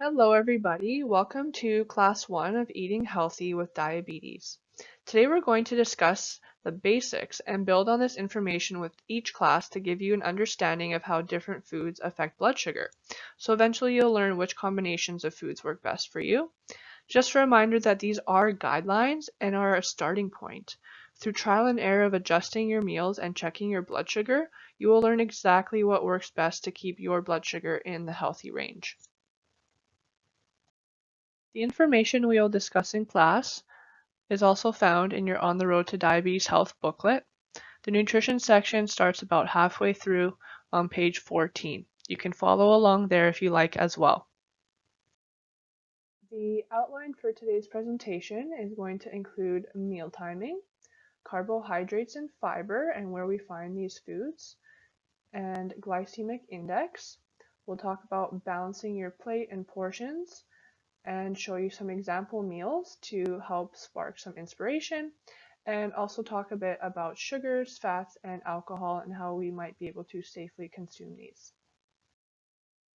Hello, everybody. Welcome to Class 1 of Eating Healthy with Diabetes. Today we're going to discuss the basics and build on this information with each class to give you an understanding of how different foods affect blood sugar. So eventually you'll learn which combinations of foods work best for you. Just a reminder that these are guidelines and are a starting point. Through trial and error of adjusting your meals and checking your blood sugar, you will learn exactly what works best to keep your blood sugar in the healthy range. The information we will discuss in class is also found in your On the Road to Diabetes Health booklet. The nutrition section starts about halfway through on page 14. You can follow along there if you like as well. The outline for today's presentation is going to include meal timing, carbohydrates and fiber and where we find these foods, and glycemic index. We'll talk about balancing your plate and portions, and show you some example meals to help spark some inspiration, and also talk a bit about sugars, fats, and alcohol and how we might be able to safely consume these.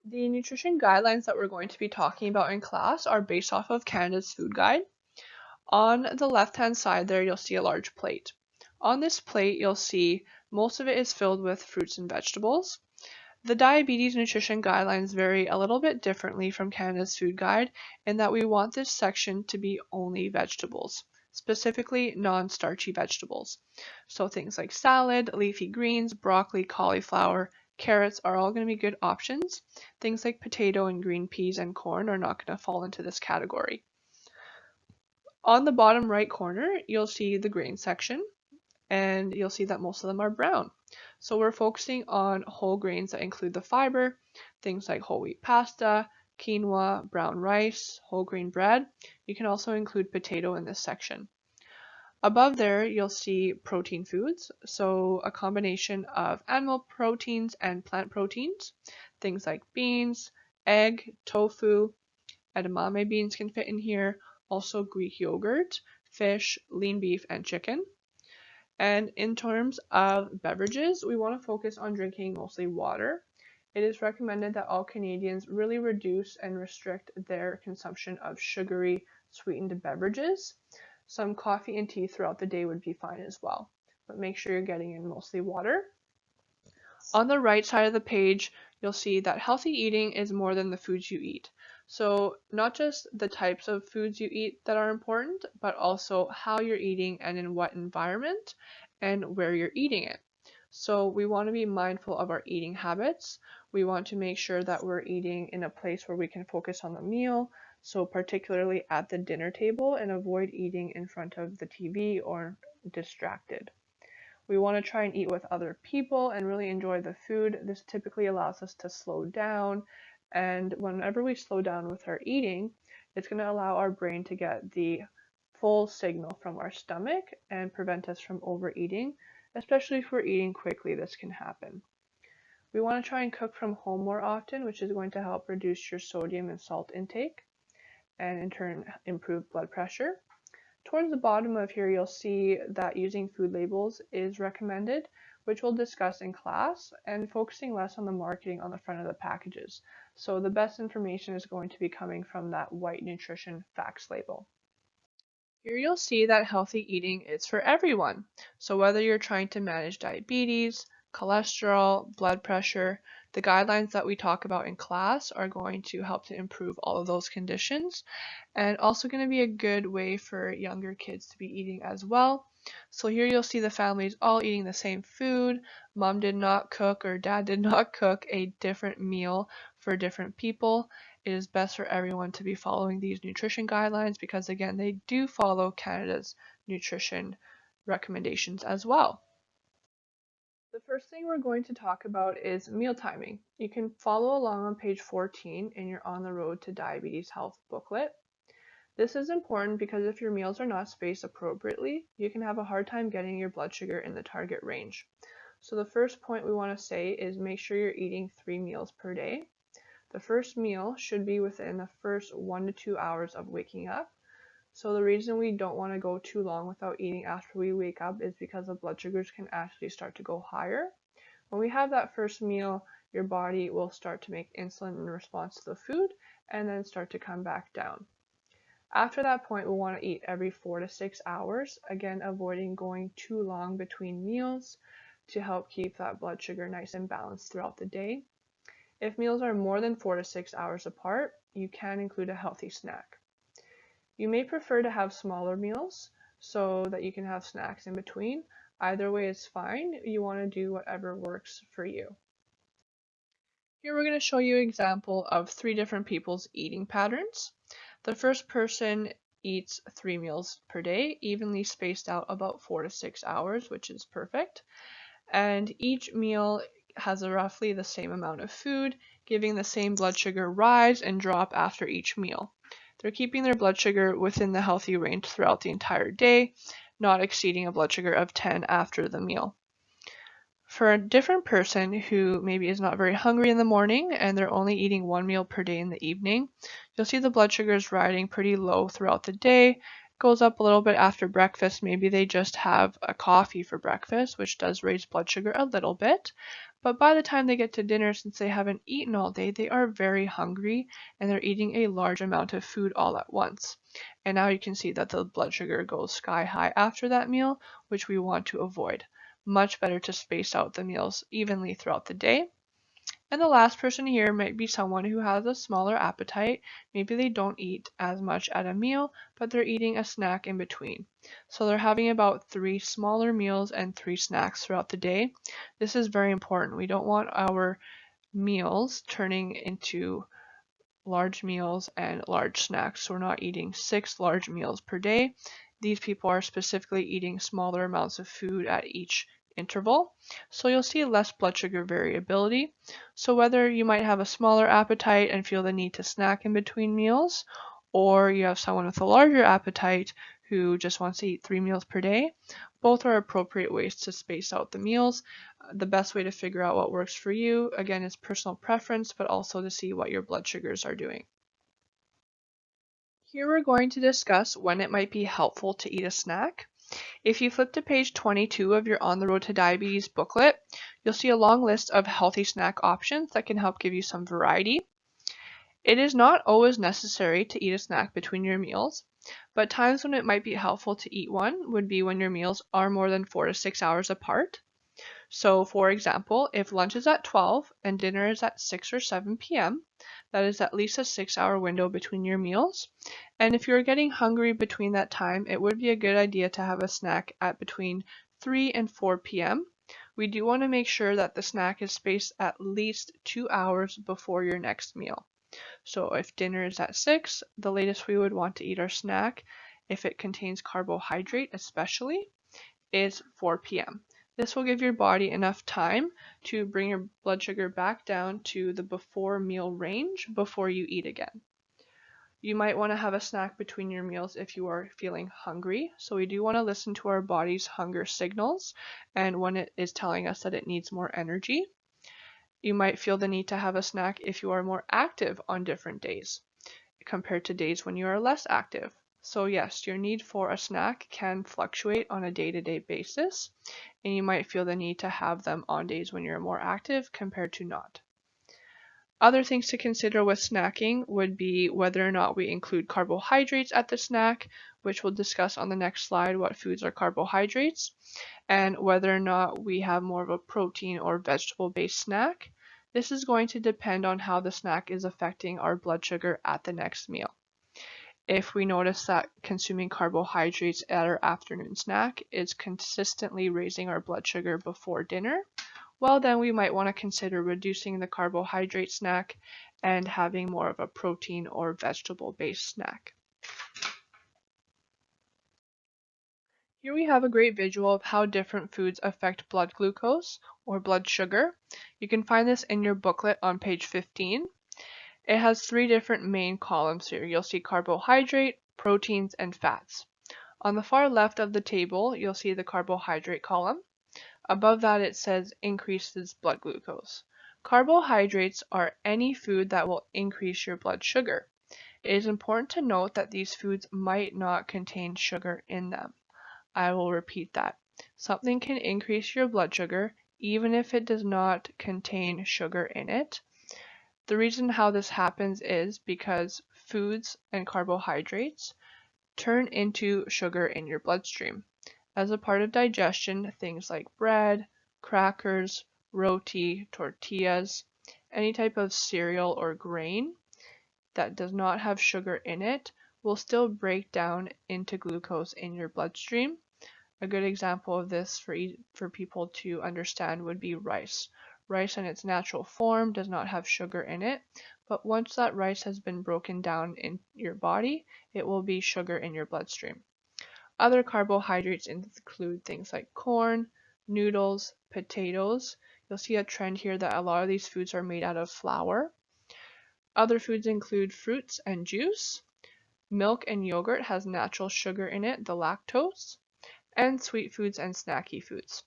The nutrition guidelines that we're going to be talking about in class are based off of Canada's Food Guide. On the left-hand side there, you'll see a large plate. On this plate, you'll see most of it is filled with fruits and vegetables. The diabetes nutrition guidelines vary a little bit differently from Canada's Food Guide in that we want this section to be only vegetables, specifically non-starchy vegetables. So things like salad, leafy greens, broccoli, cauliflower, carrots are all going to be good options. Things like potato and green peas and corn are not going to fall into this category. On the bottom right corner, you'll see the grain section, and you'll see that most of them are brown. So we're focusing on whole grains that include the fiber, things like whole wheat pasta, quinoa, brown rice, whole grain bread. You can also include potato in this section. Above there, you'll see protein foods, so a combination of animal proteins and plant proteins, things like beans, egg, tofu, edamame beans can fit in here, also Greek yogurt, fish, lean beef, and chicken. And in terms of beverages, we want to focus on drinking mostly water. It is recommended that all Canadians really reduce and restrict their consumption of sugary, sweetened beverages. Some coffee and tea throughout the day would be fine as well, but make sure you're getting in mostly water. On the right side of the page, you'll see that healthy eating is more than the foods you eat. So not just the types of foods you eat that are important, but also how you're eating and in what environment and where you're eating it. So we want to be mindful of our eating habits. We want to make sure that we're eating in a place where we can focus on the meal, so particularly at the dinner table, and avoid eating in front of the TV or distracted. We want to try and eat with other people and really enjoy the food. This typically allows us to slow down, and whenever we slow down with our eating, it's going to allow our brain to get the full signal from our stomach and prevent us from overeating, especially if we're eating quickly. This can happen. We want to try and cook from home more often, which is going to help reduce your sodium and salt intake and in turn improve blood pressure. Towards the bottom of here, you'll see that using food labels is recommended, which we'll discuss in class, and focusing less on the marketing on the front of the packages. So the best information is going to be coming from that white nutrition facts label. Here you'll see that healthy eating is for everyone. So whether you're trying to manage diabetes, cholesterol, blood pressure, the guidelines that we talk about in class are going to help to improve all of those conditions, and also going to be a good way for younger kids to be eating as well. So here you'll see the families all eating the same food. Mom did not cook or dad did not cook a different meal for different people. It is best for everyone to be following these nutrition guidelines because, again, they do follow Canada's nutrition recommendations as well. The first thing we're going to talk about is meal timing. You can follow along on page 14 in your On the Road to Diabetes Health booklet. This is important because if your meals are not spaced appropriately, you can have a hard time getting your blood sugar in the target range. So the first point we want to say is make sure you're eating 3 meals per day. The first meal should be within the first 1 to 2 hours of waking up. So the reason we don't want to go too long without eating after we wake up is because the blood sugars can actually start to go higher. When we have that first meal, your body will start to make insulin in response to the food and then start to come back down. After that point, we'll want to eat every 4 to 6 hours, again avoiding going too long between meals to help keep that blood sugar nice and balanced throughout the day. If meals are more than 4 to 6 hours apart, you can include a healthy snack. You may prefer to have smaller meals so that you can have snacks in between. Either way is fine. You want to do whatever works for you. Here we're going to show you an example of 3 different people's eating patterns. The first person eats 3 meals per day, evenly spaced out about 4 to 6 hours, which is perfect. And each meal has roughly the same amount of food, giving the same blood sugar rise and drop after each meal. They're keeping their blood sugar within the healthy range throughout the entire day, not exceeding a blood sugar of 10 after the meal. For a different person who maybe is not very hungry in the morning and they're only eating 1 meal per day in the evening, you'll see the blood sugar is riding pretty low throughout the day, goes up a little bit after breakfast. Maybe they just have a coffee for breakfast, which does raise blood sugar a little bit. But by the time they get to dinner, since they haven't eaten all day, they are very hungry and they're eating a large amount of food all at once. And now you can see that the blood sugar goes sky high after that meal, which we want to avoid. Much better to space out the meals evenly throughout the day. And the last person here might be someone who has a smaller appetite. Maybe they don't eat as much at a meal, but they're eating a snack in between. So they're having about 3 smaller meals and 3 snacks throughout the day. This is very important. We don't want our meals turning into large meals and large snacks. So we're not eating 6 large meals per day. These people are specifically eating smaller amounts of food at each interval, so you'll see less blood sugar variability. So whether you might have a smaller appetite and feel the need to snack in between meals, or you have someone with a larger appetite who just wants to eat 3 meals per day, both are appropriate ways to space out the meals. The best way to figure out what works for you, again, is personal preference, but also to see what your blood sugars are doing. Here we're going to discuss when it might be helpful to eat a snack. If you flip to page 22 of your On the Road to Diabetes booklet, you'll see a long list of healthy snack options that can help give you some variety. It is not always necessary to eat a snack between your meals, but times when it might be helpful to eat one would be when your meals are more than 4 to 6 hours apart. So, for example, if lunch is at 12 and dinner is at 6 or 7 p.m., that is at least a 6-hour window between your meals. And if you're getting hungry between that time, it would be a good idea to have a snack at between 3 and 4 p.m. We do want to make sure that the snack is spaced at least 2 hours before your next meal. So if dinner is at 6, the latest we would want to eat our snack, if it contains carbohydrate especially, is 4 p.m. This will give your body enough time to bring your blood sugar back down to the before meal range before you eat again. You might want to have a snack between your meals if you are feeling hungry. So we do want to listen to our body's hunger signals and when it is telling us that it needs more energy. You might feel the need to have a snack if you are more active on different days compared to days when you are less active. So yes, your need for a snack can fluctuate on a day-to-day basis, and you might feel the need to have them on days when you're more active compared to not. Other things to consider with snacking would be whether or not we include carbohydrates at the snack, which we'll discuss on the next slide what foods are carbohydrates, and whether or not we have more of a protein or vegetable-based snack. This is going to depend on how the snack is affecting our blood sugar at the next meal. If we notice that consuming carbohydrates at our afternoon snack is consistently raising our blood sugar before dinner, well then we might want to consider reducing the carbohydrate snack and having more of a protein or vegetable-based snack. Here we have a great visual of how different foods affect blood glucose or blood sugar. You can find this in your booklet on page 15. It has 3 different main columns here. You'll see carbohydrate, proteins, and fats. On the far left of the table, you'll see the carbohydrate column. Above that it says increases blood glucose. Carbohydrates are any food that will increase your blood sugar. It is important to note that these foods might not contain sugar in them. I will repeat that. Something can increase your blood sugar even if it does not contain sugar in it. The reason how this happens is because foods and carbohydrates turn into sugar in your bloodstream. As a part of digestion, things like bread, crackers, roti, tortillas, any type of cereal or grain that does not have sugar in it will still break down into glucose in your bloodstream. A good example of this for people to understand would be rice. Rice in its natural form does not have sugar in it, but once that rice has been broken down in your body, it will be sugar in your bloodstream. Other carbohydrates include things like corn, noodles, potatoes. You'll see a trend here that a lot of these foods are made out of flour. Other foods include fruits and juice. Milk and yogurt has natural sugar in it, the lactose, and sweet foods and snacky foods.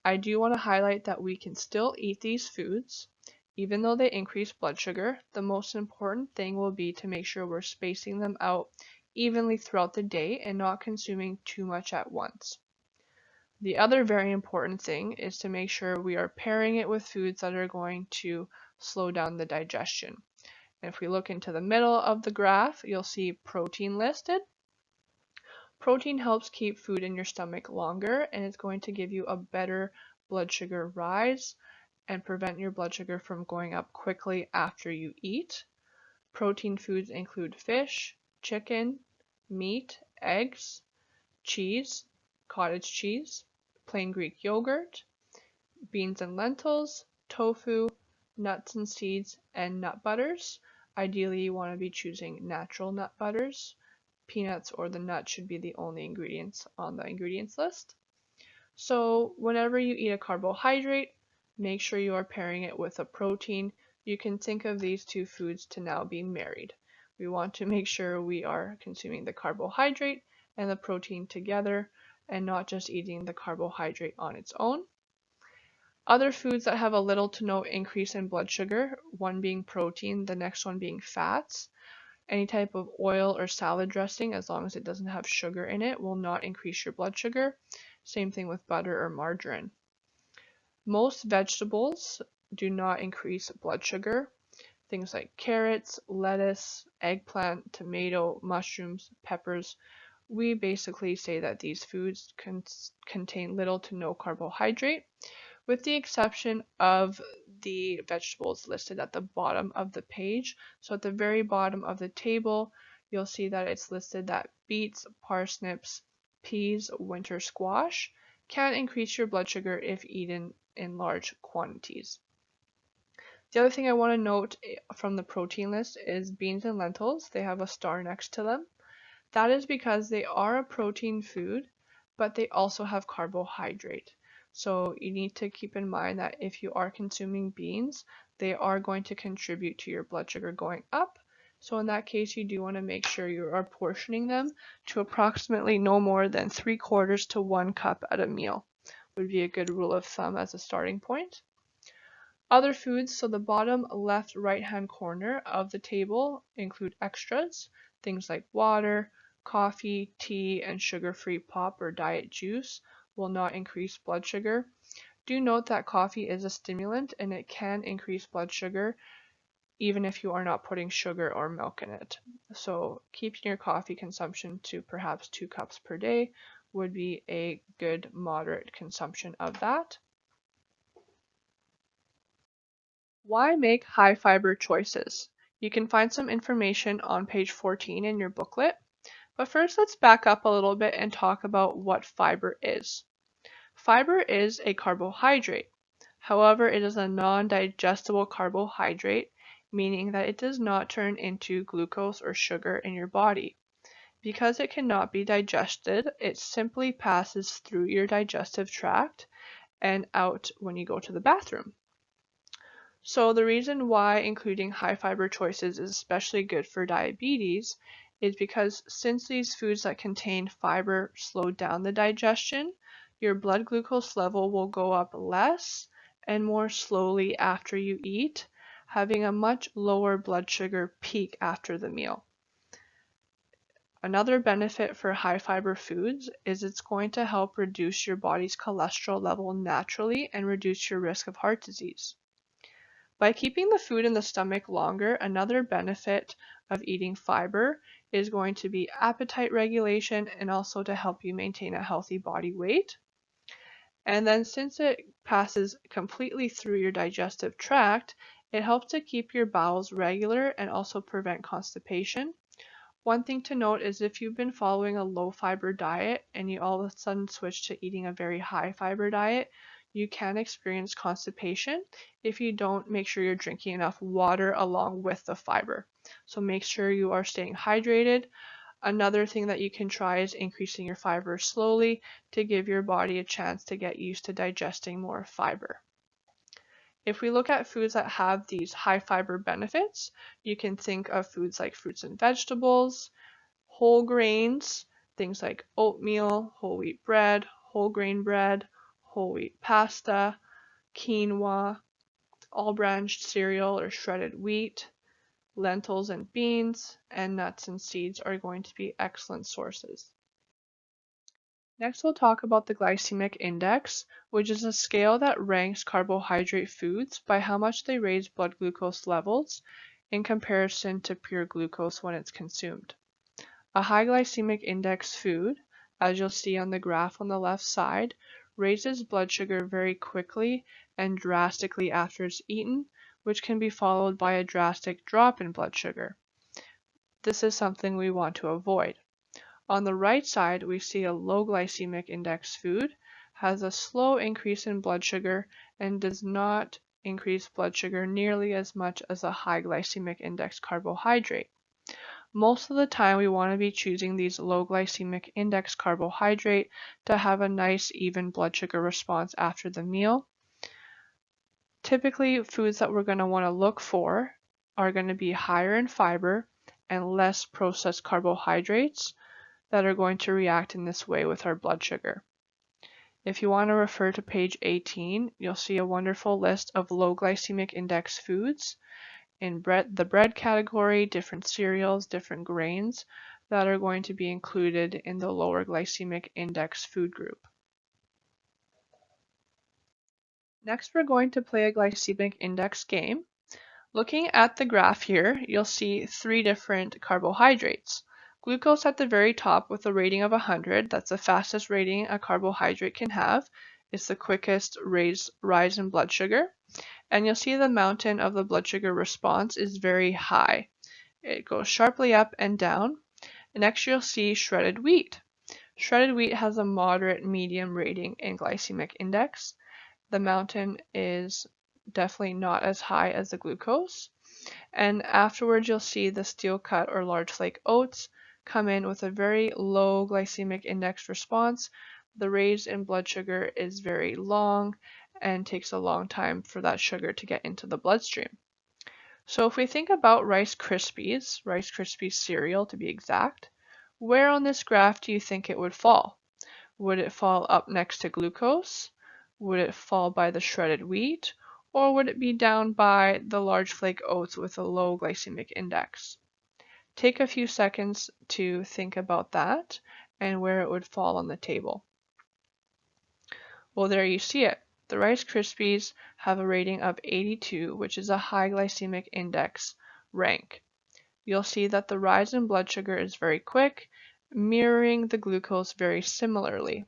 I do want to highlight that we can still eat these foods, even though they increase blood sugar. The most important thing will be to make sure we're spacing them out evenly throughout the day and not consuming too much at once. The other very important thing is to make sure we are pairing it with foods that are going to slow down the digestion. And if we look into the middle of the graph, you'll see protein listed. Protein helps keep food in your stomach longer, and it's going to give you a better blood sugar rise and prevent your blood sugar from going up quickly after you eat. Protein foods include fish, chicken, meat, eggs, cheese, cottage cheese, plain Greek yogurt, beans and lentils, tofu, nuts and seeds, and nut butters. Ideally, you want to be choosing natural nut butters. Peanuts or the nut should be the only ingredients on the ingredients list. So whenever you eat a carbohydrate, make sure you are pairing it with a protein. You can think of these two foods to now be married. We want to make sure we are consuming the carbohydrate and the protein together and not just eating the carbohydrate on its own. Other foods that have a little to no increase in blood sugar, one being protein, the next one being fats. Any type of oil or salad dressing, as long as it doesn't have sugar in it, will not increase your blood sugar. Same thing with butter or margarine. Most vegetables do not increase blood sugar. Things like carrots, lettuce, eggplant, tomato, mushrooms, peppers. We basically say that these foods contain little to no carbohydrate, with the exception of the vegetables listed at the bottom of the page. So at the very bottom of the table, you'll see that it's listed that beets, parsnips, peas, winter squash can increase your blood sugar if eaten in large quantities. The other thing I want to note from the protein list is beans and lentils. They have a star next to them. That is because they are a protein food, but they also have carbohydrate. So you need to keep in mind that if you are consuming beans, they are going to contribute to your blood sugar going up. So in that case, you do want to make sure you are portioning them to approximately no more than 3/4 to 1 cup at a meal. Would be a good rule of thumb as a starting point. Other foods, so the bottom left right-hand corner of the table include extras, things like water, coffee, tea, and sugar-free pop or diet juice will not increase blood sugar. Do note that coffee is a stimulant and it can increase blood sugar even if you are not putting sugar or milk in it. So keeping your coffee consumption to perhaps 2 cups per day would be a good moderate consumption of that. Why make high fiber choices? You can find some information on page 14 in your booklet, but first let's back up a little bit and talk about what fiber is. Fiber is a carbohydrate. However, it is a non-digestible carbohydrate, meaning that it does not turn into glucose or sugar in your body. Because it cannot be digested, it simply passes through your digestive tract and out when you go to the bathroom. So the reason why including high fiber choices is especially good for diabetes is because since these foods that contain fiber slow down the digestion, your blood glucose level will go up less and more slowly after you eat, having a much lower blood sugar peak after the meal. Another benefit for high fiber foods is it's going to help reduce your body's cholesterol level naturally and reduce your risk of heart disease. By keeping the food in the stomach longer, another benefit of eating fiber is going to be appetite regulation and also to help you maintain a healthy body weight. And then since it passes completely through your digestive tract, it helps to keep your bowels regular and also prevent constipation. One thing to note is if you've been following a low fiber diet and you all of a sudden switch to eating a very high fiber diet, you can experience constipation if you don't make sure you're drinking enough water along with the fiber. So make sure you are staying hydrated. Another thing that you can try is increasing your fiber slowly to give your body a chance to get used to digesting more fiber. If we look at foods that have these high fiber benefits, you can think of foods like fruits and vegetables, whole grains, things like oatmeal, whole wheat bread, whole grain bread, whole wheat pasta, quinoa, all branched cereal or shredded wheat, lentils and beans, and nuts and seeds are going to be excellent sources. Next, we'll talk about the glycemic index, which is a scale that ranks carbohydrate foods by how much they raise blood glucose levels in comparison to pure glucose when it's consumed. A high glycemic index food, as you'll see on the graph on the left side, raises blood sugar very quickly and drastically after it's eaten, which can be followed by a drastic drop in blood sugar. This is something we want to avoid. On the right side, we see a low glycemic index food has a slow increase in blood sugar and does not increase blood sugar nearly as much as a high glycemic index carbohydrate. Most of the time, we want to be choosing these low glycemic index carbohydrate to have a nice even blood sugar response after the meal. Typically, foods that we're going to want to look for are going to be higher in fiber and less processed carbohydrates that are going to react in this way with our blood sugar. If you want to refer to page 18, you'll see a wonderful list of low glycemic index foods in the bread category, different cereals, different grains that are going to be included in the lower glycemic index food group. Next, we're going to play a glycemic index game. Looking at the graph here, you'll see three different carbohydrates. Glucose at the very top with a rating of 100, that's the fastest rating a carbohydrate can have. It's the quickest rise in blood sugar. And you'll see the mountain of the blood sugar response is very high. It goes sharply up and down. Next, you'll see shredded wheat. Shredded wheat has a moderate medium rating in glycemic index. The mountain is definitely not as high as the glucose. And afterwards, you'll see the steel cut or large flake oats come in with a very low glycemic index response. The raise in blood sugar is very long and takes a long time for that sugar to get into the bloodstream. So if we think about Rice Krispies cereal to be exact, where on this graph do you think it would fall? Would it fall up next to glucose? Would it fall by the shredded wheat? Or would it be down by the large flake oats with a low glycemic index? Take a few seconds to think about that and where it would fall on the table. Well, there you see it. The Rice Krispies have a rating of 82, which is a high glycemic index rank. You'll see that the rise in blood sugar is very quick, mirroring the glucose very similarly.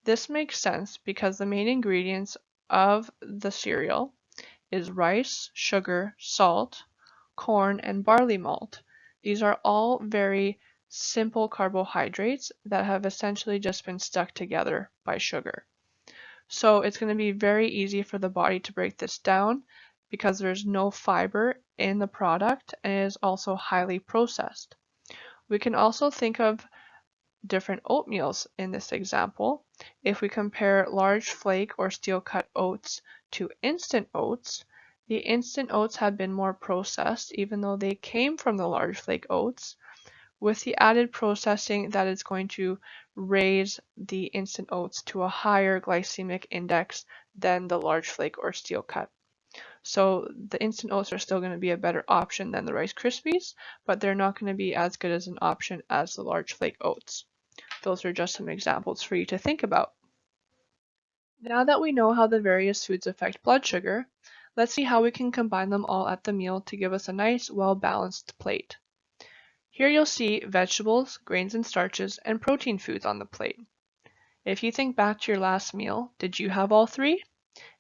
This makes sense because the main ingredients of the cereal is rice, sugar, salt, corn, and barley malt. These are all very simple carbohydrates that have essentially just been stuck together by sugar. So it's going to be very easy for the body to break this down because there's no fiber in the product and it is also highly processed. We can also think of different oatmeals in this example. If we compare large flake or steel cut oats to instant oats, the instant oats have been more processed even though they came from the large flake oats, with the added processing that is going to raise the instant oats to a higher glycemic index than the large flake or steel cut. So the instant oats are still going to be a better option than the Rice Krispies, but they're not going to be as good as an option as the large flake oats. Those are just some examples for you to think about. Now that we know how the various foods affect blood sugar, let's see how we can combine them all at the meal to give us a nice, well-balanced plate. Here you'll see vegetables, grains and starches, and protein foods on the plate. If you think back to your last meal, did you have all three?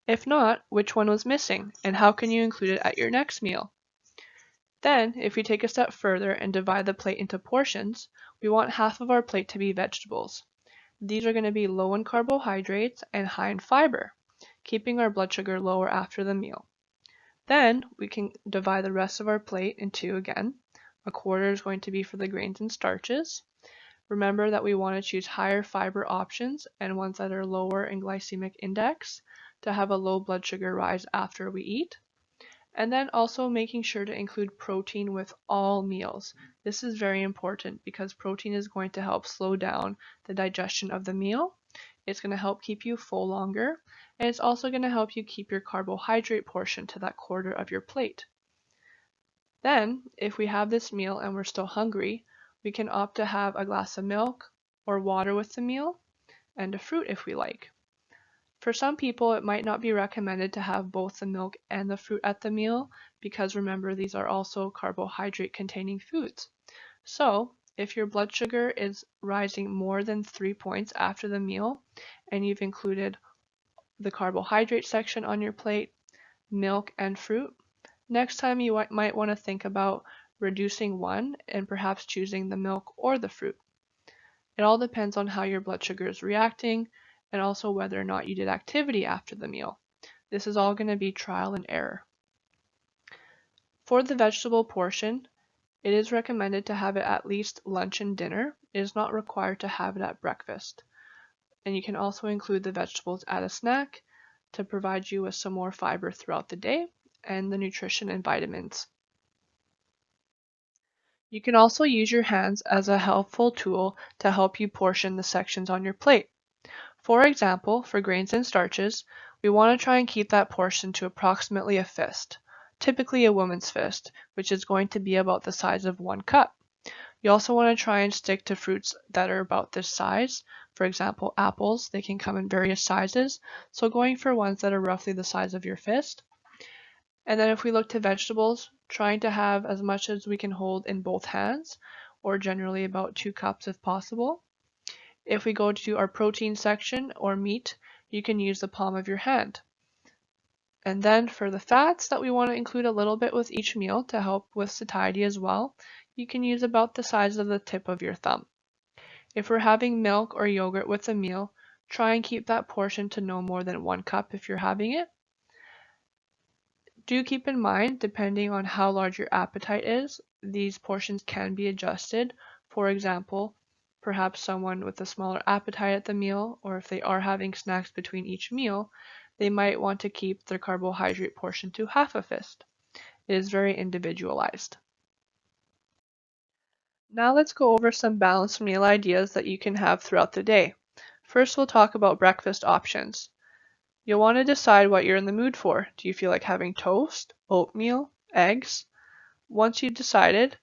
If not, which one was missing, and how can you include it at your next meal? Then, if we take a step further and divide the plate into portions, we want half of our plate to be vegetables. These are going to be low in carbohydrates and high in fiber, keeping our blood sugar lower after the meal. Then we can divide the rest of our plate in two again. A quarter is going to be for the grains and starches. Remember that we want to choose higher fiber options and ones that are lower in glycemic index to have a low blood sugar rise after we eat. And then also making sure to include protein with all meals. This is very important because protein is going to help slow down the digestion of the meal. It's going to help keep you full longer, and it's also going to help you keep your carbohydrate portion to that quarter of your plate. Then, if we have this meal and we're still hungry, we can opt to have a glass of milk or water with the meal, and a fruit if we like. For some people, it might not be recommended to have both the milk and the fruit at the meal because remember, these are also carbohydrate-containing foods. So, if your blood sugar is rising more than 3 points after the meal and you've included the carbohydrate section on your plate, milk, and fruit, next time you might want to think about reducing one and perhaps choosing the milk or the fruit. It all depends on how your blood sugar is reacting and also whether or not you did activity after the meal. This is all going to be trial and error. For the vegetable portion, it is recommended to have it at least lunch and dinner. It is not required to have it at breakfast. And you can also include the vegetables at a snack to provide you with some more fiber throughout the day and the nutrition and vitamins. You can also use your hands as a helpful tool to help you portion the sections on your plate. For example, for grains and starches, we want to try and keep that portion to approximately a fist, typically a woman's fist, which is going to be about the size of 1 cup. You also want to try and stick to fruits that are about this size. For example, apples, they can come in various sizes, so going for ones that are roughly the size of your fist. And then if we look to vegetables, trying to have as much as we can hold in both hands, or generally about 2 cups if possible. If we go to our protein section or meat, you can use the palm of your hand. And then for the fats that we want to include a little bit with each meal to help with satiety as well, you can use about the size of the tip of your thumb. If we're having milk or yogurt with a meal, try and keep that portion to no more than 1 cup if you're having it. Do keep in mind, depending on how large your appetite is, these portions can be adjusted. For example, perhaps someone with a smaller appetite at the meal, or if they are having snacks between each meal, they might want to keep their carbohydrate portion to half a fist. It is very individualized. Now let's go over some balanced meal ideas that you can have throughout the day. First, we'll talk about breakfast options. You'll want to decide what you're in the mood for. Do you feel like having toast, oatmeal, eggs? Once you've decided,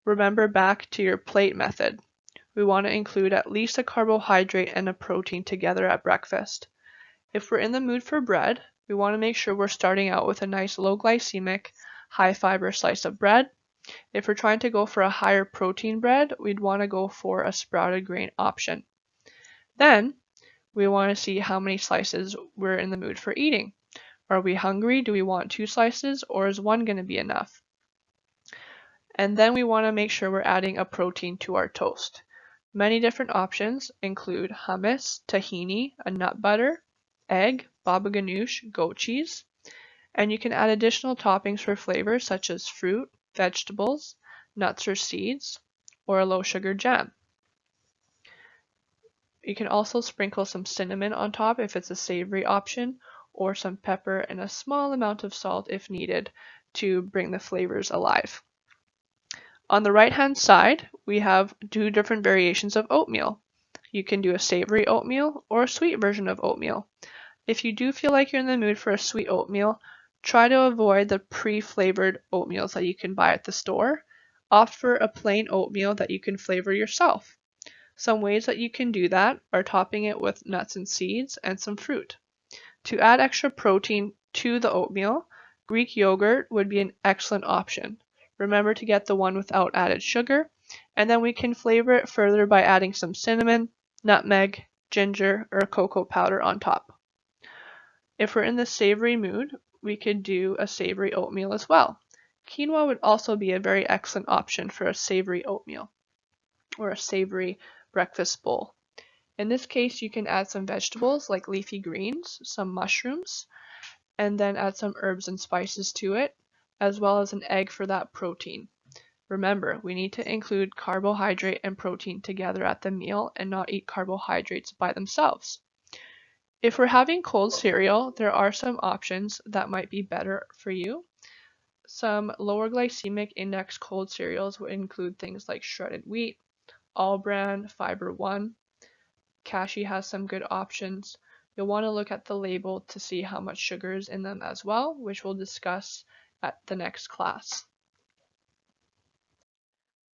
remember back to your plate method. We want to include at least a carbohydrate and a protein together at breakfast. If we're in the mood for bread, we want to make sure we're starting out with a nice low glycemic, high fiber slice of bread. If we're trying to go for a higher protein bread, we'd want to go for a sprouted grain option. Then, we want to see how many slices we're in the mood for eating. Are we hungry? Do we want 2 slices, or is 1 going to be enough? And then we want to make sure we're adding a protein to our toast. Many different options include hummus, tahini, a nut butter, egg, baba ganoush, goat cheese. And you can add additional toppings for flavors such as fruit, vegetables, nuts or seeds, or a low sugar jam. You can also sprinkle some cinnamon on top if it's a savory option, or some pepper and a small amount of salt if needed to bring the flavors alive. On the right-hand side, we have 2 different variations of oatmeal. You can do a savory oatmeal or a sweet version of oatmeal. If you do feel like you're in the mood for a sweet oatmeal, Try to avoid the pre-flavored oatmeals that you can buy at the store. Opt for a plain oatmeal that you can flavor yourself. Some ways that you can do that are topping it with nuts and seeds and some fruit. To add extra protein to the oatmeal, Greek yogurt would be an excellent option. Remember to get the one without added sugar, and then we can flavor it further by adding some cinnamon, nutmeg, ginger, or cocoa powder on top. If we're in the savory mood, we could do a savory oatmeal as well. Quinoa would also be a very excellent option for a savory oatmeal or a savory breakfast bowl. In this case, you can add some vegetables like leafy greens, some mushrooms, and then add some herbs and spices to it, as well as an egg for that protein. Remember, we need to include carbohydrate and protein together at the meal and not eat carbohydrates by themselves. If we're having cold cereal, there are some options that might be better for you. Some lower glycemic index cold cereals would include things like shredded wheat, all bran, Fibre 1. Kashi has some good options. You'll want to look at the label to see how much sugar is in them as well, which we'll discuss at the next class.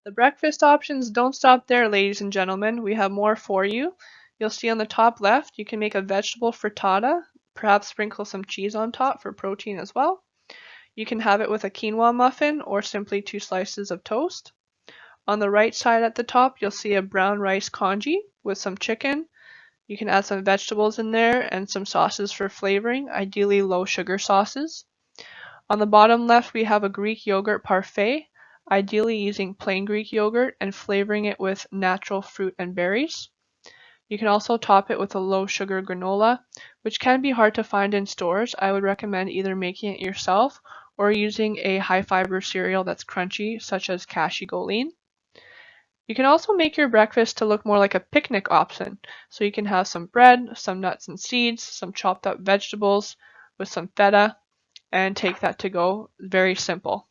The breakfast options don't stop there, ladies and gentlemen. We have more for you. You'll see on the top left, you can make a vegetable frittata, perhaps sprinkle some cheese on top for protein as well. You can have it with a quinoa muffin or simply 2 slices of toast. On the right side at the top, you'll see a brown rice congee with some chicken. You can add some vegetables in there and some sauces for flavoring, ideally low sugar sauces. On the bottom left, we have a Greek yogurt parfait, ideally using plain Greek yogurt and flavoring it with natural fruit and berries. You can also top it with a low sugar granola, which can be hard to find in stores. I would recommend either making it yourself or using a high fiber cereal that's crunchy, such as Kashi Goleen. You can also make your breakfast to look more like a picnic option. So you can have some bread, some nuts and seeds, some chopped up vegetables with some feta, and take that to go. Very simple.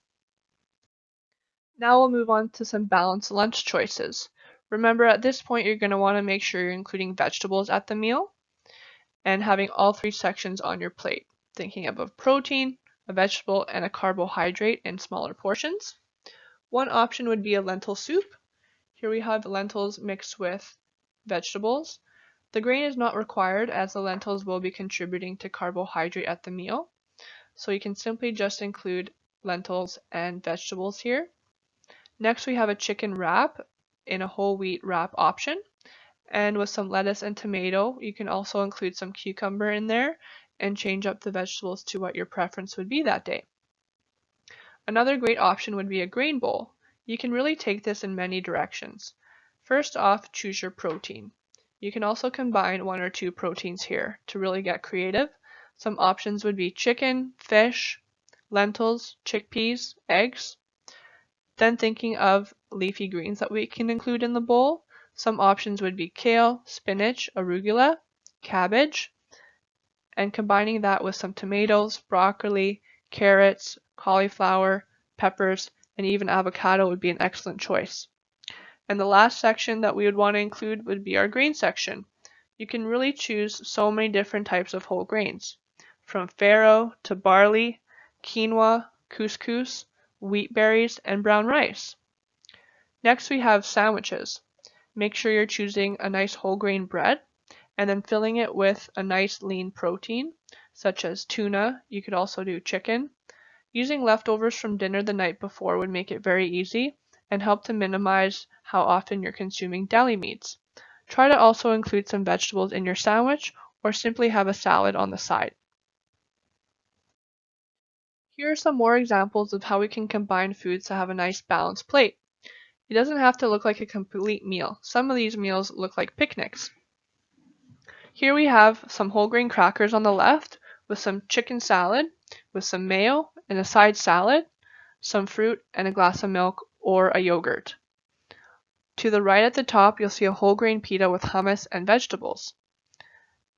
Now we'll move on to some balanced lunch choices. Remember, at this point, you're going to want to make sure you're including vegetables at the meal and having all 3 sections on your plate, thinking of a protein, a vegetable, and a carbohydrate in smaller portions. One option would be a lentil soup. Here we have lentils mixed with vegetables. The grain is not required as the lentils will be contributing to carbohydrate at the meal. So you can simply just include lentils and vegetables here. Next we have a chicken wrap in a whole wheat wrap option. And with some lettuce and tomato, you can also include some cucumber in there and change up the vegetables to what your preference would be that day. Another great option would be a grain bowl. You can really take this in many directions. First off, choose your protein. You can also combine 1 or 2 proteins here to really get creative. Some options would be chicken, fish, lentils, chickpeas, eggs. Then thinking of leafy greens that we can include in the bowl, some options would be kale, spinach, arugula, cabbage, and combining that with some tomatoes, broccoli, carrots, cauliflower, peppers, and even avocado would be an excellent choice. And the last section that we would want to include would be our grain section. You can really choose so many different types of whole grains, from farro to barley, quinoa, couscous, wheat berries, and brown rice. Next we have sandwiches. Make sure you're choosing a nice whole grain bread and then filling it with a nice lean protein, such as tuna. You could also do chicken. Using leftovers from dinner the night before would make it very easy and help to minimize how often you're consuming deli meats. Try to also include some vegetables in your sandwich or simply have a salad on the side. Here are some more examples of how we can combine foods to have a nice balanced plate. It doesn't have to look like a complete meal. Some of these meals look like picnics. Here we have some whole grain crackers on the left with some chicken salad, with some mayo and a side salad, some fruit, and a glass of milk or a yogurt. To the right at the top, you'll see a whole grain pita with hummus and vegetables.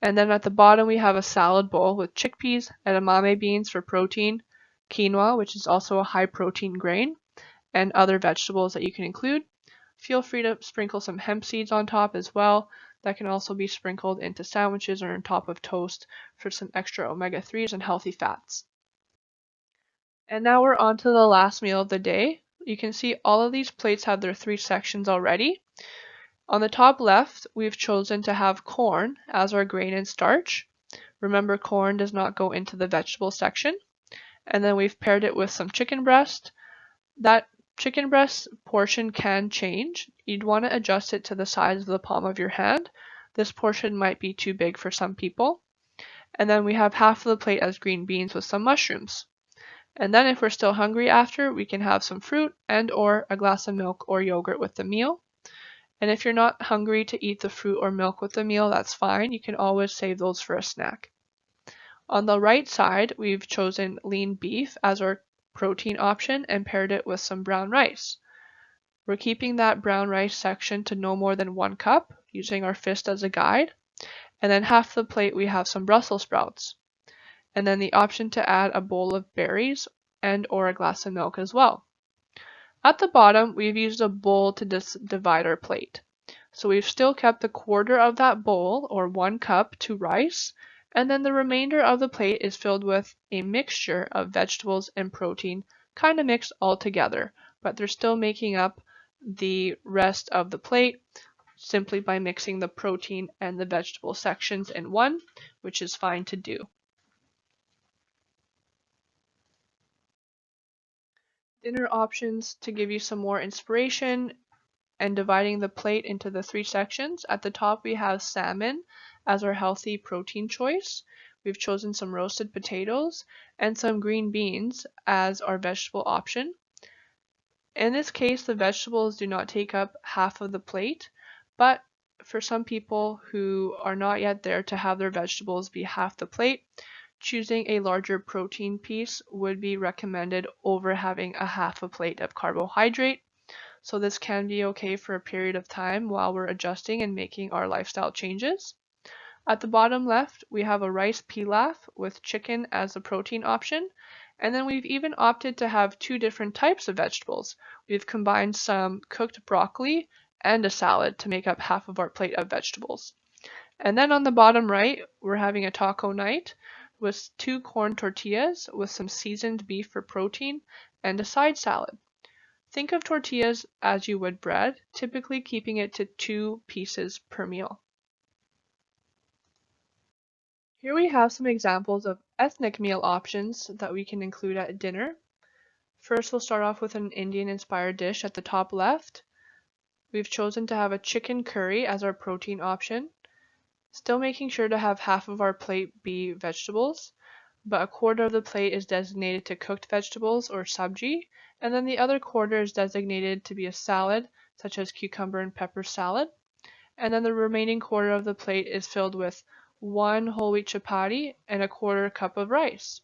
And then at the bottom, we have a salad bowl with chickpeas, edamame beans for protein, quinoa, which is also a high protein grain, and other vegetables that you can include. Feel free to sprinkle some hemp seeds on top as well. That can also be sprinkled into sandwiches or on top of toast for some extra omega-3s and healthy fats. And now we're on to the last meal of the day. You can see all of these plates have their 3 sections already. On the top left, we've chosen to have corn as our grain and starch. Remember, corn does not go into the vegetable section. And then we've paired it with some chicken breast. That chicken breast portion can change. You'd want to adjust it to the size of the palm of your hand. This portion might be too big for some people. And then we have half of the plate as green beans with some mushrooms. And then if we're still hungry after, we can have some fruit and or a glass of milk or yogurt with the meal. And if you're not hungry to eat the fruit or milk with the meal, that's fine. You can always save those for a snack. On the right side, we've chosen lean beef as our protein option and paired it with some brown rice. We're keeping that brown rice section to no more than 1 cup, using our fist as a guide. And then half the plate we have some Brussels sprouts. And then the option to add a bowl of berries and or a glass of milk as well. At the bottom, we've used a bowl to divide our plate. So we've still kept the quarter of that bowl, or 1 cup, to rice, and then the remainder of the plate is filled with a mixture of vegetables and protein, kind of mixed all together, but they're still making up the rest of the plate simply by mixing the protein and the vegetable sections in one, which is fine to do. Dinner options to give you some more inspiration and dividing the plate into the 3 sections. At the top we have salmon as our healthy protein choice. We've chosen some roasted potatoes and some green beans as our vegetable option. In this case, the vegetables do not take up half of the plate, but for some people who are not yet there to have their vegetables be half the plate, choosing a larger protein piece would be recommended over having a half a plate of carbohydrate. So this can be okay for a period of time while we're adjusting and making our lifestyle changes. At the bottom left, we have a rice pilaf with chicken as a protein option. And then we've even opted to have 2 different types of vegetables. We've combined some cooked broccoli and a salad to make up half of our plate of vegetables. And then on the bottom right, we're having a taco night with 2 corn tortillas with some seasoned beef for protein and a side salad. Think of tortillas as you would bread, typically keeping it to 2 pieces per meal. Here we have some examples of ethnic meal options that we can include at dinner. First, we'll start off with an Indian-inspired dish at the top left. We've chosen to have a chicken curry as our protein option, still making sure to have half of our plate be vegetables, but a quarter of the plate is designated to cooked vegetables or sabji, and then the other quarter is designated to be a salad, such as cucumber and pepper salad, and then the remaining quarter of the plate is filled with 1 whole wheat chapati and a quarter cup of rice.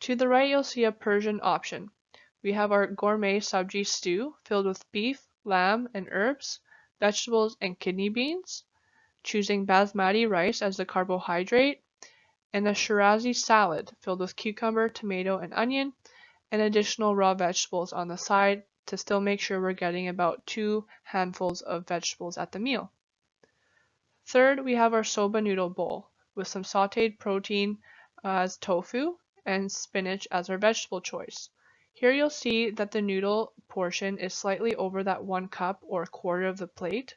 To the right, you'll see a Persian option. We have our gourmet sabji stew filled with beef, lamb, and herbs, vegetables, and kidney beans, choosing basmati rice as the carbohydrate, and a Shirazi salad filled with cucumber, tomato, and onion, and additional raw vegetables on the side to still make sure we're getting about 2 handfuls of vegetables at the meal. Third, we have our soba noodle bowl with some sauteed protein as tofu and spinach as our vegetable choice. Here you'll see that the noodle portion is slightly over that 1 cup or quarter of the plate.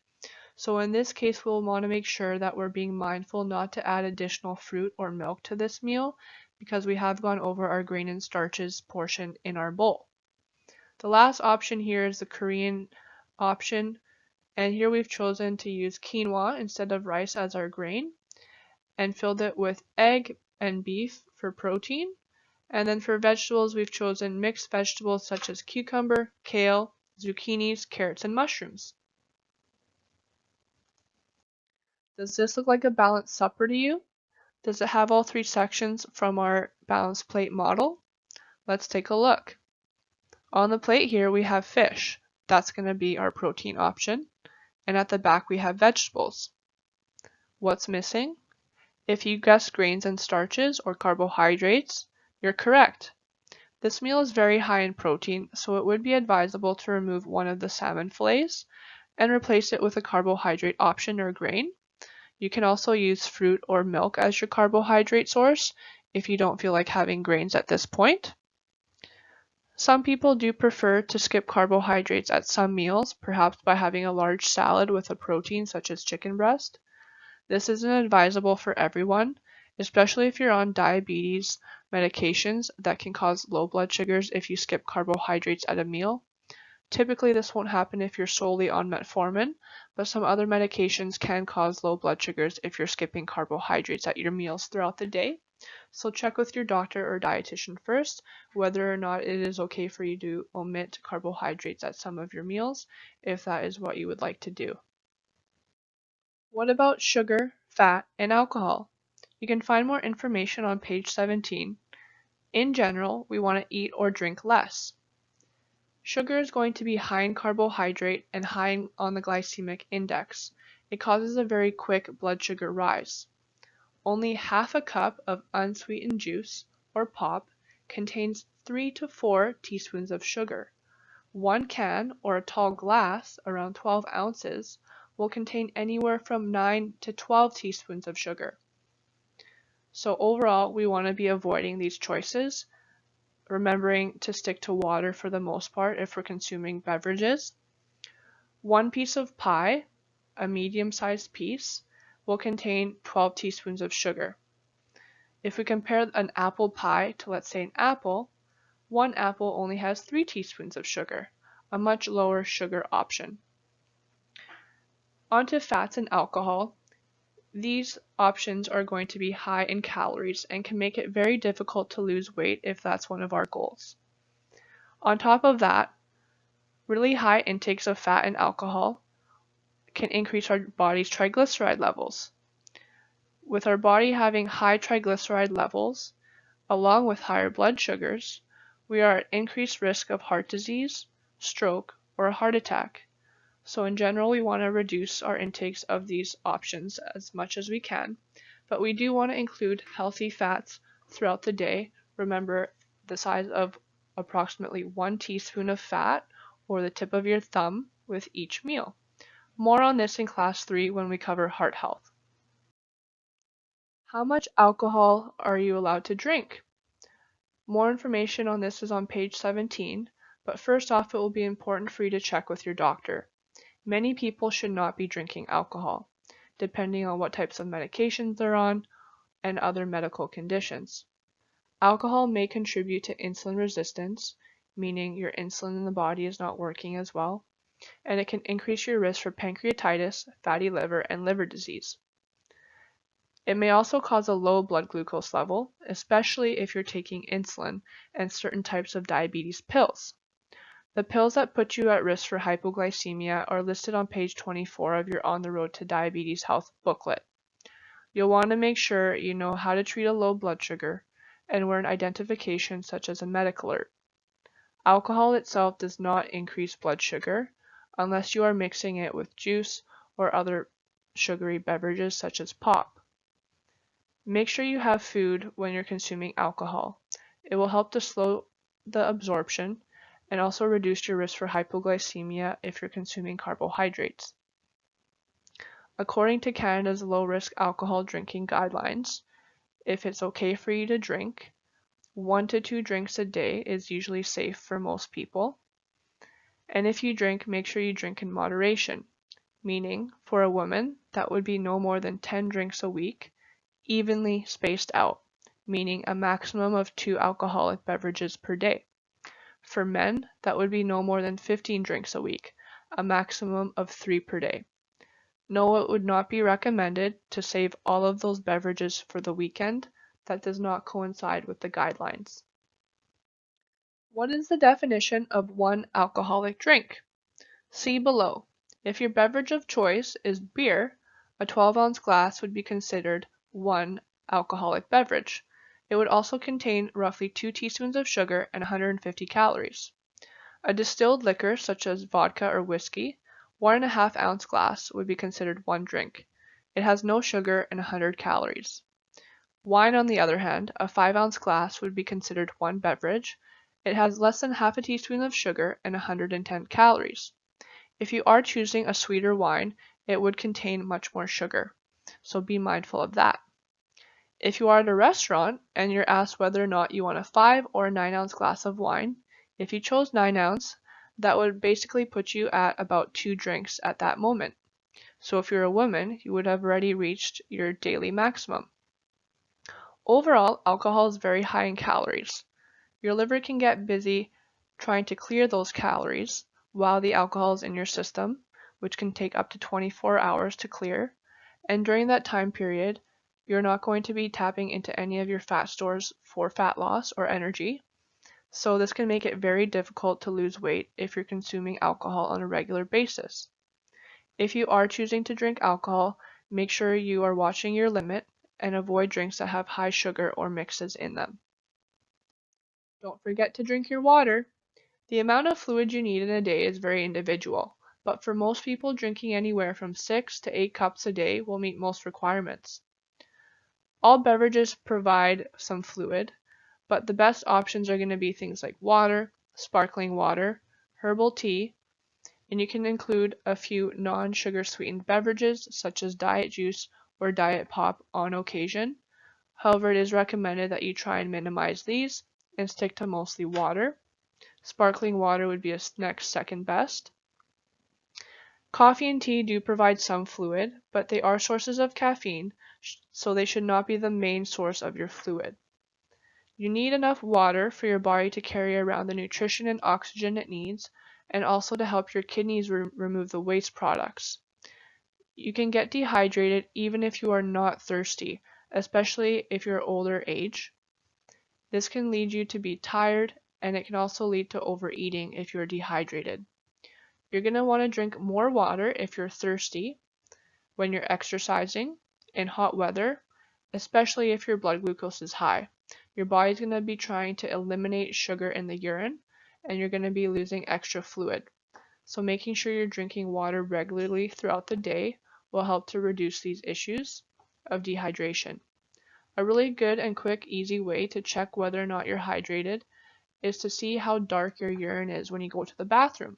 So in this case, we'll want to make sure that we're being mindful not to add additional fruit or milk to this meal because we have gone over our grain and starches portion in our bowl. The last option here is the Korean option, and here we've chosen to use quinoa instead of rice as our grain and filled it with egg and beef for protein. And then for vegetables, we've chosen mixed vegetables such as cucumber, kale, zucchinis, carrots, and mushrooms. Does this look like a balanced supper to you? Does it have all 3 sections from our balanced plate model? Let's take a look. On the plate here we have fish. That's going to be our protein option. And at the back we have vegetables. What's missing? If you guessed grains and starches or carbohydrates, you're correct. This meal is very high in protein, so it would be advisable to remove one of the salmon fillets and replace it with a carbohydrate option or grain. You can also use fruit or milk as your carbohydrate source if you don't feel like having grains at this point. Some people do prefer to skip carbohydrates at some meals, perhaps by having a large salad with a protein such as chicken breast. This isn't advisable for everyone, especially if you're on diabetes medications that can cause low blood sugars if you skip carbohydrates at a meal. Typically, this won't happen if you're solely on metformin, but some other medications can cause low blood sugars if you're skipping carbohydrates at your meals throughout the day. So check with your doctor or dietitian first whether or not it is okay for you to omit carbohydrates at some of your meals, if that is what you would like to do. What about sugar, fat, and alcohol? You can find more information on page 17. In general, we want to eat or drink less. Sugar is going to be high in carbohydrate and high on the glycemic index. It causes a very quick blood sugar rise. Only half a cup of unsweetened juice, or pop, contains 3 to 4 teaspoons of sugar. One can, or a tall glass, around 12 ounces, will contain anywhere from 9 to 12 teaspoons of sugar. So overall, we want to be avoiding these choices, remembering to stick to water for the most part if we're consuming beverages. One piece of pie, a medium-sized piece, will contain 12 teaspoons of sugar. If we compare an apple pie to, let's say, an apple, one apple only has 3 teaspoons of sugar, a much lower sugar option. Onto fats and alcohol. These options are going to be high in calories and can make it very difficult to lose weight if that's one of our goals. On top of that, really high intakes of fat and alcohol can increase our body's triglyceride levels. With our body having high triglyceride levels, along with higher blood sugars, we are at increased risk of heart disease, stroke, or a heart attack. So in general, we want to reduce our intakes of these options as much as we can, but we do want to include healthy fats throughout the day. Remember, the size of approximately 1 teaspoon of fat, or the tip of your thumb, with each meal. More on this in class 3 when we cover heart health. How much alcohol are you allowed to drink? More information on this is on page 17, but first off, it will be important for you to check with your doctor. Many people should not be drinking alcohol, depending on what types of medications they're on and other medical conditions. Alcohol may contribute to insulin resistance, meaning your insulin in the body is not working as well, and it can increase your risk for pancreatitis, fatty liver, and liver disease. It may also cause a low blood glucose level, especially if you're taking insulin and certain types of diabetes pills. The pills that put you at risk for hypoglycemia are listed on page 24 of your On the Road to Diabetes Health booklet. You'll want to make sure you know how to treat a low blood sugar and wear an identification such as a medic alert. Alcohol itself does not increase blood sugar unless you are mixing it with juice or other sugary beverages such as pop. Make sure you have food when you're consuming alcohol. It will help to slow the absorption and also reduce your risk for hypoglycemia if you're consuming carbohydrates. According to Canada's low-risk alcohol drinking guidelines, if it's okay for you to drink, 1 to 2 drinks a day is usually safe for most people. And if you drink, make sure you drink in moderation, meaning for a woman, that would be no more than 10 drinks a week, evenly spaced out, meaning a maximum of 2 alcoholic beverages per day. For men, that would be no more than 15 drinks a week, a maximum of 3 per day. No, it would not be recommended to save all of those beverages for the weekend. That does not coincide with the guidelines. What is the definition of one alcoholic drink? See below. If your beverage of choice is beer, a 12-ounce glass would be considered one alcoholic beverage. It would also contain roughly 2 teaspoons of sugar and 150 calories. A distilled liquor such as vodka or whiskey, 1.5 ounce glass would be considered one drink. It has no sugar and 100 calories. Wine, on the other hand, a 5-ounce glass would be considered one beverage. It has less than half a teaspoon of sugar and 110 calories. If you are choosing a sweeter wine, it would contain much more sugar, so be mindful of that. If you are at a restaurant and you're asked whether or not you want a 5 or a 9-ounce glass of wine, If you chose 9 ounce, that would basically put you at about 2 drinks at that moment. So if you're a woman, you would have already reached your daily maximum. Overall, alcohol is very high in calories. Your liver can get busy trying to clear those calories while the alcohol is in your system, which can take up to 24 hours to clear. And during that time period, you're not going to be tapping into any of your fat stores for fat loss or energy. So this can make it very difficult to lose weight if you're consuming alcohol on a regular basis. If you are choosing to drink alcohol, make sure you are watching your limit and avoid drinks that have high sugar or mixes in them. Don't forget to drink your water. The amount of fluid you need in a day is very individual, but for most people, drinking anywhere from 6 to 8 cups a day will meet most requirements. All beverages provide some fluid, but the best options are going to be things like water, sparkling water, herbal tea, and you can include a few non-sugar sweetened beverages such as diet juice or diet pop on occasion. However, it is recommended that you try and minimize these and stick to mostly water. Sparkling water would be a next second best. Coffee and tea do provide some fluid, but they are sources of caffeine, so they should not be the main source of your fluid. You need enough water for your body to carry around the nutrition and oxygen it needs, and also to help your kidneys remove the waste products. You can get dehydrated even if you are not thirsty, especially if you're older age. This can lead you to be tired, and it can also lead to overeating if you're dehydrated. You're going to want to drink more water if you're thirsty when you're exercising in hot weather, especially if your blood glucose is high. Your body's going to be trying to eliminate sugar in the urine, and you're going to be losing extra fluid. So making sure you're drinking water regularly throughout the day will help to reduce these issues of dehydration. A really good and quick, easy way to check whether or not you're hydrated is to see how dark your urine is when you go to the bathroom.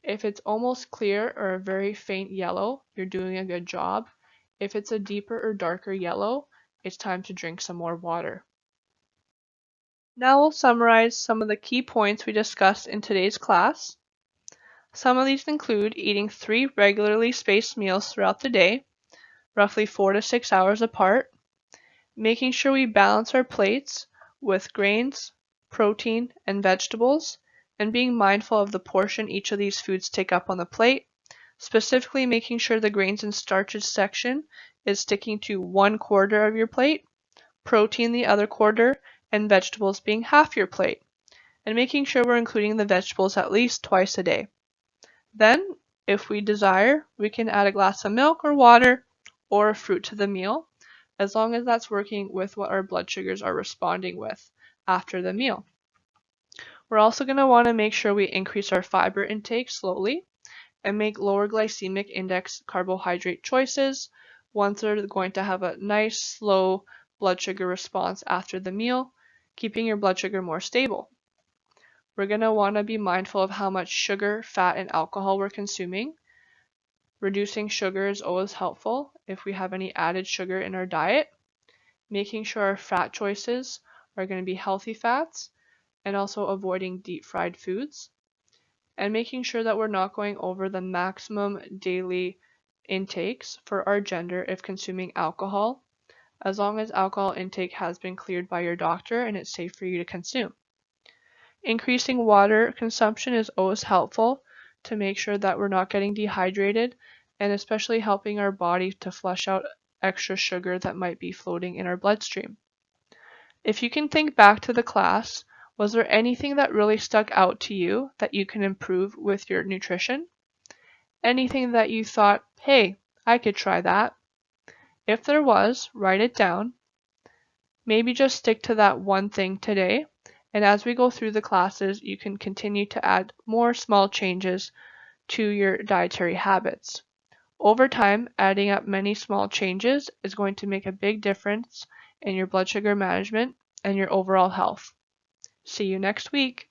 If it's almost clear or a very faint yellow, you're doing a good job. If it's a deeper or darker yellow, it's time to drink some more water. Now we'll summarize some of the key points we discussed in today's class. Some of these include eating 3 regularly spaced meals throughout the day, roughly 4 to 6 hours apart, making sure we balance our plates with grains, protein, and vegetables, and being mindful of the portion each of these foods take up on the plate, specifically making sure the grains and starches section is sticking to 1/4 of your plate, protein the other quarter, and vegetables being half your plate, and making sure we're including the vegetables at least twice a day. Then, if we desire, we can add a glass of milk or water or a fruit to the meal, as long as that's working with what our blood sugars are responding with after the meal. We're also going to want to make sure we increase our fiber intake slowly and make lower glycemic index carbohydrate choices, ones that are going to have a nice slow blood sugar response after the meal, keeping your blood sugar more stable. We're going to want to be mindful of how much sugar, fat, and alcohol we're consuming. Reducing sugar is always helpful if we have any added sugar in our diet. Making sure our fat choices are going to be healthy fats, and also avoiding deep fried foods. And making sure that we're not going over the maximum daily intakes for our gender if consuming alcohol, as long as alcohol intake has been cleared by your doctor and it's safe for you to consume. Increasing water consumption is always helpful to make sure that we're not getting dehydrated, and especially helping our body to flush out extra sugar that might be floating in our bloodstream. If you can think back to the class, was there anything that really stuck out to you that you can improve with your nutrition? Anything that you thought, hey, I could try that? If there was, write it down. Maybe just stick to that one thing today. And as we go through the classes, you can continue to add more small changes to your dietary habits. Over time, adding up many small changes is going to make a big difference in your blood sugar management and your overall health. See you next week.